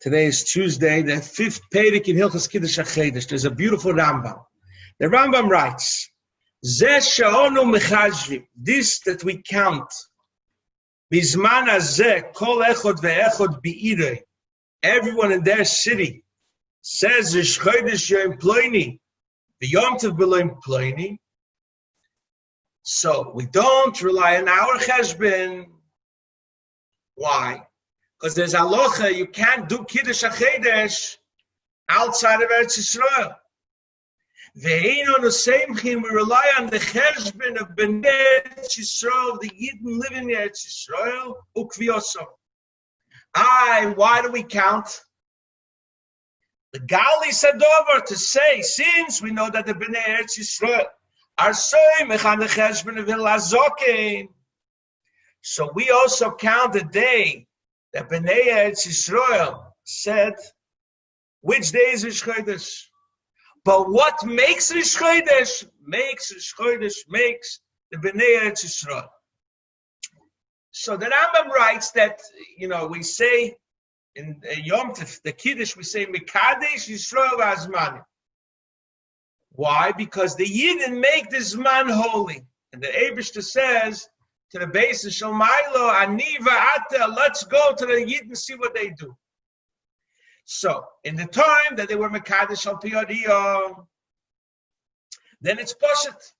Today is Tuesday, the 5th Perek in Hilchos Kidush Hachodesh. There's a beautiful Rambam. The Rambam writes, Zeh she'onu mechashvim, this that we count, Bizman hazeh kol echod ve'echod bi'irei, everyone in their city says, Hachodesh yom ploini, v'yom tov b'lo ploini. So we don't rely on our cheshbon. Why? Because there's halacha, you can't do Kidush Hachodesh outside of Eretz Yisrael. Ve'eino noseimchim, we rely on the cheshbon of Bnei Eretz Yisrael, the Yidden living in Eretz Yisrael, ukviyosom. Why do we count? The Gali Sadover to say, since we know that the Bnei Eretz Yisrael are soimech on the cheshbon of Hilazokin, so we also count the day that Bnei Eretz Yisrael said, which day is Rosh Chodesh? But what makes Rosh Chodesh? Makes the Bnei Eretz Yisrael. So the Rambam writes that, we say in Yom Tov, the Kiddush, we say, Mekadesh Yisrael v'Azmanim. Why? Because the Yidden make this man holy. And the Eibishter says, to the base of Shalmailo, Aniva Ata, let's go to the Yidden and see what they do. So, in the time that they were Mekadesh al Piyadiyah, then it's Poshet.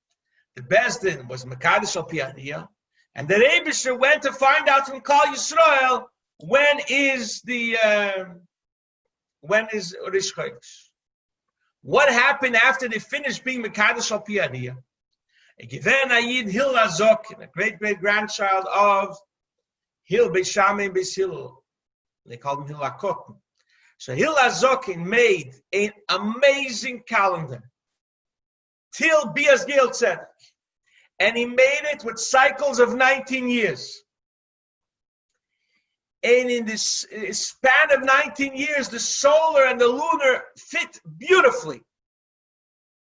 The Bezdin was Mekadesh al Piyadiyah, and the Eibishter went to find out from Kal Yisrael when is Rosh Chodesh. What happened after they finished being Mekadesh al Piyadiyah? A given Ayid Hil Azokin, a great-great-grandchild of Hil Beishamim Beis Hillel. They called him Hil Akotin. So Hil Azokin made an amazing calendar till Bias Gil Tzedek. And he made it with cycles of 19 years. And in this span of 19 years, the solar and the lunar fit beautifully.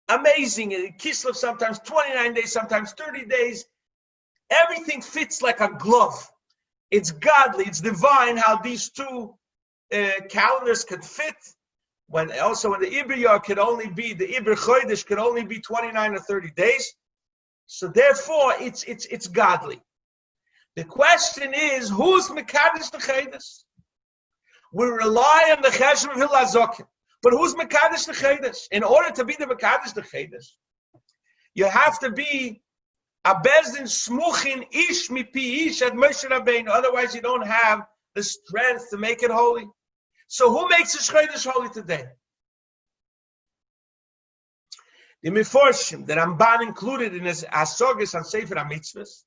Amazing. In Kislev, sometimes 29 days, sometimes 30 days. Everything fits like a glove. It's godly, it's divine how these two calendars could fit. When the Ibr Yar could only be, the Ibr Chodesh could only be 29 or 30 days. So therefore, it's godly. The question is, who's Mekadesh the Chodesh? We rely on the Cheshem of Hilazokim. But who's Mekadesh the Chodesh? In order to be the Mekadesh the Chodesh, you have to be a Bezdin Smuchin Ish Mipi Ish at Moshe Rabbeinu. Otherwise, you don't have the strength to make it holy. So who makes the Chodesh holy today? The Meforshim, that Ramban included in his Asogis and Sefer HaMitzvahs,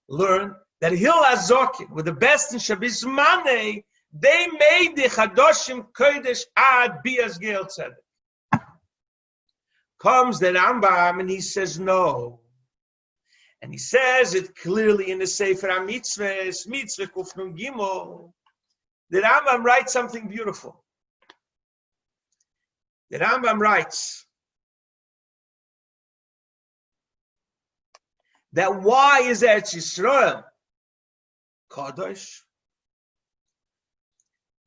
learn that Hil Azokin, with the best in Bizman, they made the Chadoshim Kodesh ad Bias Gil Tzedek. Comes the Rambam and he says no. And he says it clearly in the Sefer HaMitzvahs, Mitzvah Kuf Nun Gimel. The Rambam writes something beautiful. The Rambam writes that why is Eretz Yisrael Kadosh?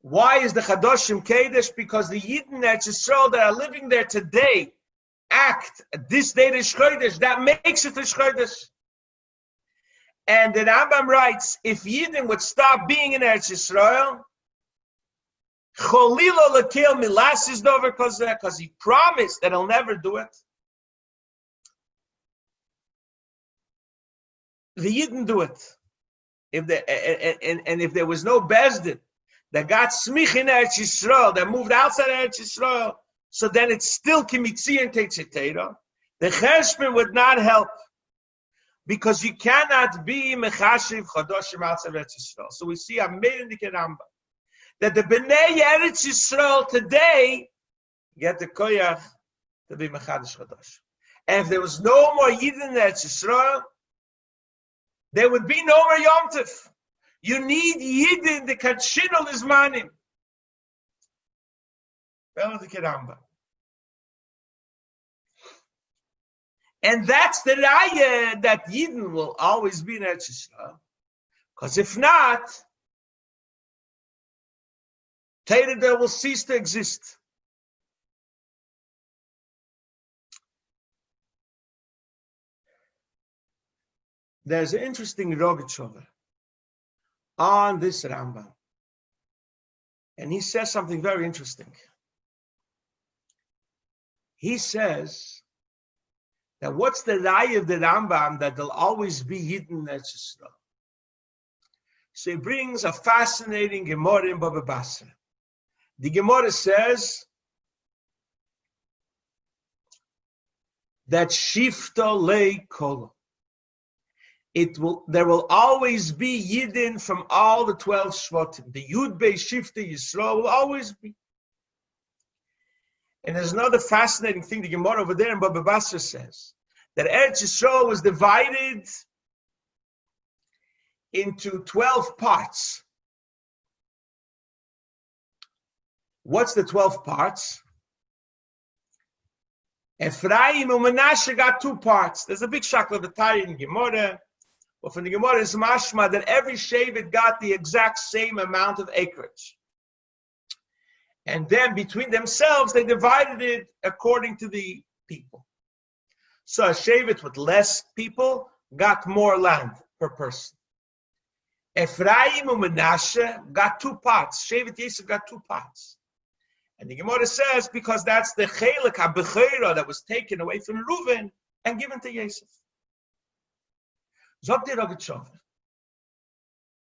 Why is the Chadoshim Kodesh? Because the Yidden Eretz Yisrael that are living there today act this day Rosh Chodesh. That makes it Rosh Chodesh. And the Rambam writes, if Yidden would stop being in Eretz Yisrael, Cholilo L'Kel Milas is Dover because he promised that he'll never do it. The Yidden do it. If there was no Bezdin that got smich in Eretz Yisrael, that moved outside Eretz Yisrael, so then it's still Kimitzi and Tetzitera. The Cheshbon would not help, because you cannot be Mechashiv Chadoshim outside Eretz Yisrael. So we see a made in the Rambam that the Bnei Eretz Yisrael today get the Koyach to be Mechadish Chadosh. And if there was no more Yidden in Eretz Yisrael, there would be no more Yom Tov. You need Yidden, the Katshinol Izmanim. And that's the Raya that Yidden will always be in Eretz Yisrael. Because if not, Torah there will cease to exist. There's an interesting Rogatchover on this Rambam. And he says something very interesting. He says that what's the lie of the Rambam that there'll always be Yidden in Eretz Yisrael? So he brings a fascinating Gemara in Baba Basra. The Gemara says that Shifta lei kolo. There will always be Yidden from all the 12 Shvatim. The Yud Bei Shifta Yisrael will always be. And there's another fascinating thing the Gemara over there in Baba Basra says, that Eretz Yisrael was divided into 12 parts. What's the 12 parts? Ephraim and Menashe got 2 parts. There's a big shakla of the Tari in Gemara. But from the Gemara is mashma that every Shevet got the exact same amount of acreage. And then between themselves, they divided it according to the people. So a Shevet with less people got more land per person. Ephraim and Menashe got 2 parts. Shevet Yosef got 2 parts. And the Gemara says because that's the Chelek HaBechira that was taken away from Reuven and given to Yosef. Zog dir Rogatchover.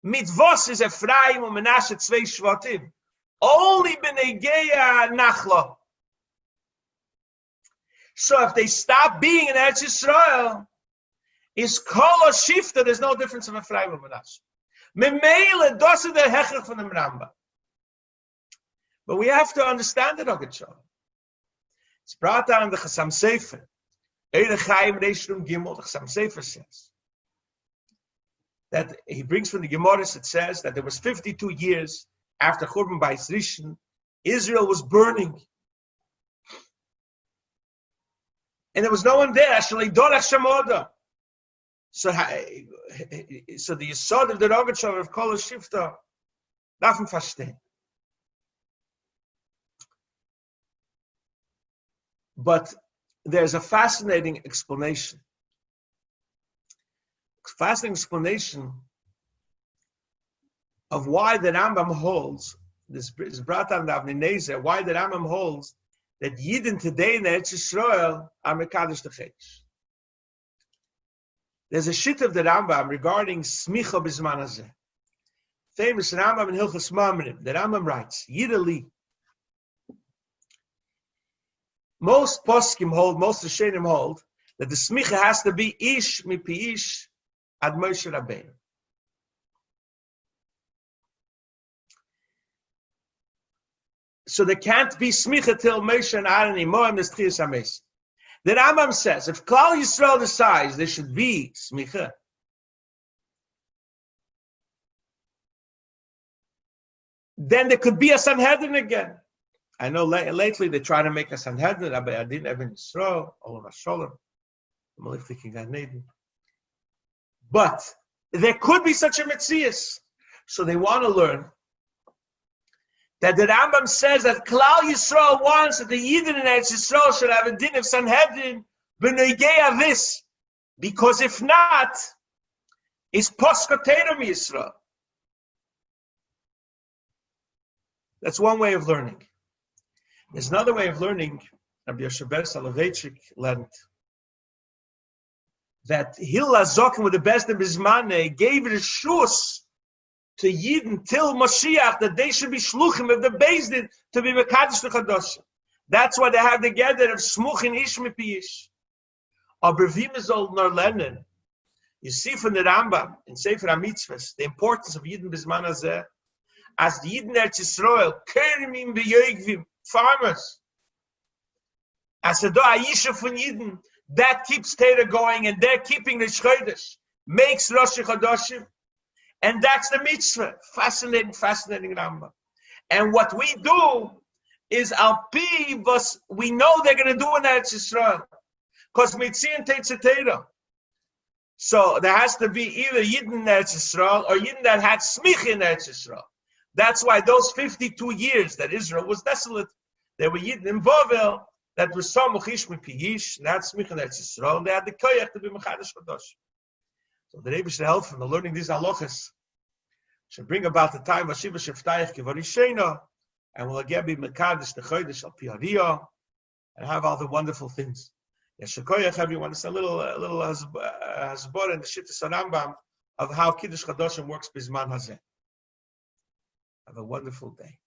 Mit vos is Ephraim and Menashe 2 Shvatim. Only b'nei Geya Nachla. So if they stop being in Eretz Yisrael, is Kol Shifta, there's no difference of Ephraim and Menashe. Memele, das is the Hechach from the Rambam. But we have to understand the Rogatchover. It's brought down in the Chassam Sefer. Eile Chaim Reishrum Gimel, the Chassam Sefer says that he brings from the Gemara, it says that there was 52 years after Churban Bayis Rishon, Israel was burning. And there was no one there. So the Yesod of the Rogatchover of Kol Shifta, darf man verstehen. But there's a fascinating explanation. Fascinating explanation of why the Rambam holds, this is brought down in the Avnei Nezer, why the Rambam holds that Yidden today in Eretz Yisrael are Mekadosh the Chedesh. There's a shit of the Rambam regarding Smicha Bizman Haze. Famous Rambam in Hilchos Mamrim. The Rambam writes, Yidali. Most poskim hold, most Rishonim hold, that the Smicha has to be Ish Mipi Ish Ad Moshe Rabbeinu. So there can't be Smicha till Moshe and Aaron Imoim Nestchias HaMes. The Rambam says, if Klal Yisrael decides there should be Smicha, then there could be a Sanhedrin again. I know lately they try to make a Sanhedrin, Rabbi Adin Even Yisrael, Olam HaSholem, Malach King Gan Eden. But there could be such a Metzias. So they want to learn that the Rambam says that Klal Yisrael wants that the Yidden in Eretz Yisrael should have a din of Sanhedrin b'neigei avis, because if not, it's poskoteirum Yisrael. That's one way of learning. There's another way of learning. Rabbi Yosheber Soloveitchik learned that Hillel Zokim with the best of Bizman gave reshus to Yidden till Mashiach that they should be shluchim of the Beis Din to be mekadosh the Chadosh. That's why they have the gather of smuchin ish mipi ish. Aber wie man soll nur lernen. You see from the Rambam in Sefer HaMitzvahs the importance of Yidden Bizman Hazeh as the Yidden Eretz Yisrael kermim b'yoigvim, farmers. As the do Aisha von Yidden that keeps Torah going and they're keeping the Hachodesh, makes Rosh Chodoshim. And that's the mitzvah. Fascinating, fascinating Rambam. And what we do is al-pi, we know they're going to do in Eretz Yisrael. Because mitzian teitzetera. So there has to be either Yidden in Eretz Yisrael or Yidden that had smich in Eretz Yisrael. That's why those 52 years that Israel was desolate, they were Yidden in Vovel, that was so Mochish Mipiyish, and that's Smich and Yisrael, and they had the Koyach to be Mechadish Kadosh. So the Rebbe should help from learning these halachas, should bring about the time of Shiva Sheftayach Kivarishena, and will again be Mechadish the Chodesh Al Piariyah, and have all the wonderful things. Yeshakoyach, everyone, it's a little hasbor in the Shittas Rambam of how Kiddush Chadoshim works Bizman Haze. Have a wonderful day.